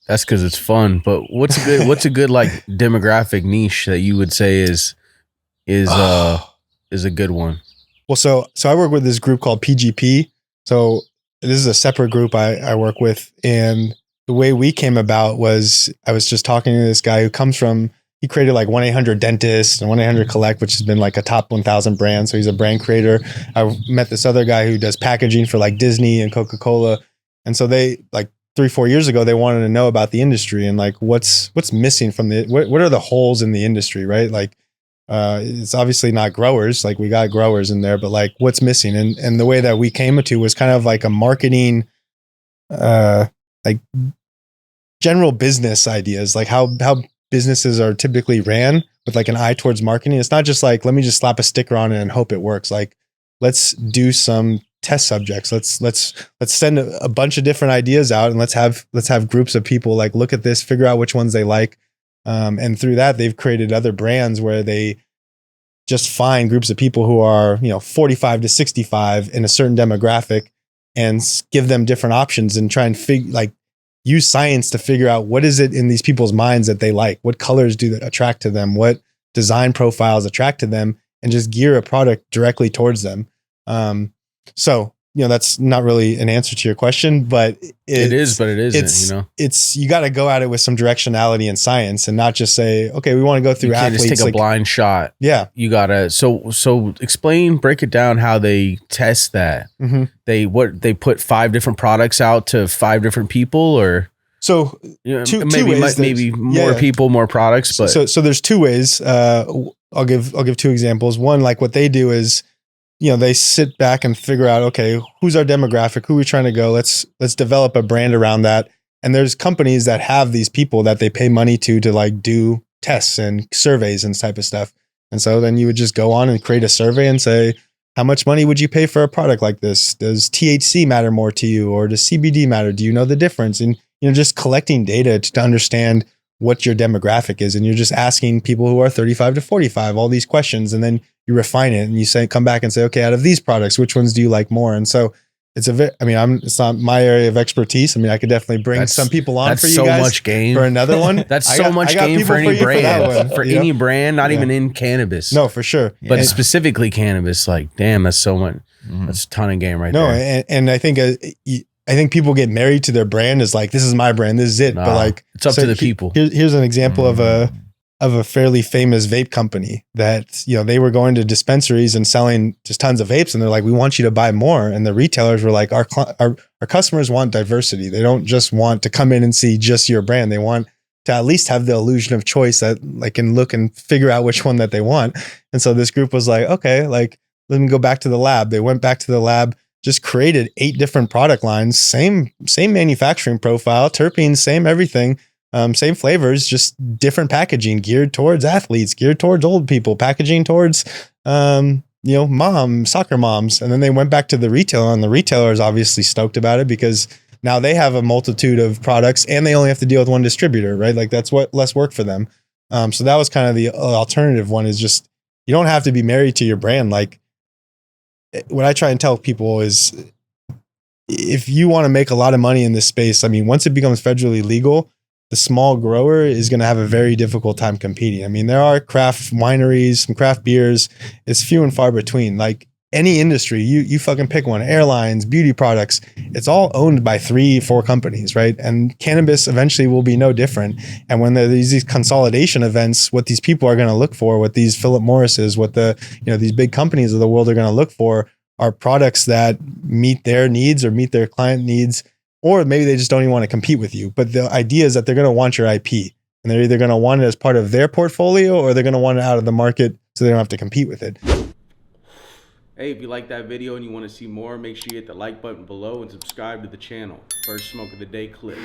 That's because it's fun. But what's a good like demographic niche that you would say is a good one? Well, so I work with this group called PGP. So this is a separate group I work with, and the way we came about was I was just talking to this guy who comes from, he created like 1-800-DENTIST and 1-800-COLLECT, which has been like a top 1,000 brand. So he's a brand creator. I met this other guy who does packaging for like Disney and Coca-Cola. And so they like 3-4 years ago, they wanted to know about the industry and like what's missing from what are the holes in the industry, right? Like it's obviously not growers, like we got growers in there, but like what's missing? And the way that we came to was kind of like a marketing, like general business ideas, like how businesses are typically ran with like an eye towards marketing. It's not just like, let me just slap a sticker on it and hope it works. Like, let's do some test subjects. Let's send a bunch of different ideas out and let's have groups of people like look at this, figure out which ones they like. And through that, they've created other brands where they just find groups of people who are, 45 to 65 in a certain demographic and give them different options and try and use science to figure out what is it in these people's minds that they like, what colors do that attract to them, what design profiles attract to them, and just gear a product directly towards them. So, that's not really an answer to your question, but it is, but it isn't, It's, you got to go at it with some directionality and science and not just say, okay, we want to go through athletes. You can't just take a blind shot. Yeah. You gotta, so break it down how they test that. Mm-hmm. They put 5 different products out to 5 different people, or so two ways. Maybe more people, more products, but so there's 2 ways. I'll give 2 examples. One, like what they do is, they sit back and figure out, okay, who's our demographic? Who are we trying to go? Let's develop a brand around that. And there's companies that have these people that they pay money to like do tests and surveys and type of stuff. And so then you would just go on and create a survey and say, how much money would you pay for a product like this? Does THC matter more to you, or does CBD matter? Do you know the difference? And, just collecting data to understand what your demographic is. And you're just asking people who are 35 to 45, all these questions. And then you refine it and you come back and say, okay, out of these products, which ones do you like more? And so it's it's not my area of expertise. I mean, I could definitely bring some people on for you guys. That's so much game for another one. That's so much game for any brand, any brand, not even in cannabis. No, for sure. But specifically cannabis, like, damn, that's so much. That's a ton of game there. No, and I think people get married to their brand as like, this is my brand, this is it. But like, it's up to the people. Here's an example of a fairly famous vape company that, they were going to dispensaries and selling just tons of vapes. And they're like, we want you to buy more. And the retailers were like, our customers want diversity. They don't just want to come in and see just your brand. They want to at least have the illusion of choice that like can look and figure out which one that they want. And so this group was like, okay, like, let me go back to the lab. They went back to the lab, just created 8 different product lines, same manufacturing profile, terpenes, same everything, same flavors, just different packaging geared towards athletes, geared towards old people, packaging towards, soccer moms. And then they went back to the retailer, and the retailer is obviously stoked about it because now they have a multitude of products and they only have to deal with one distributor, right? Like that's what less work for them. So that was kind of the alternative one, is just, you don't have to be married to your brand. Like, what I try and tell people is, if you want to make a lot of money in this space, I mean, once it becomes federally legal, the small grower is going to have a very difficult time competing. I mean, there are craft wineries, some craft beers. It's few and far between. Like any industry, you fucking pick one, airlines, beauty products, it's all owned by 3-4 companies, right? And cannabis eventually will be no different. And when there's these consolidation events, what these people are going to look for, what these Philip Morrises, what these big companies of the world are going to look for, are products that meet their needs or meet their client needs, or maybe they just don't even want to compete with you. But the idea is that they're going to want your IP, and they're either going to want it as part of their portfolio, or they're going to want it out of the market so they don't have to compete with it. Hey, if you like that video and you want to see more, make sure you hit the like button below and subscribe to the channel. First smoke of the day clip.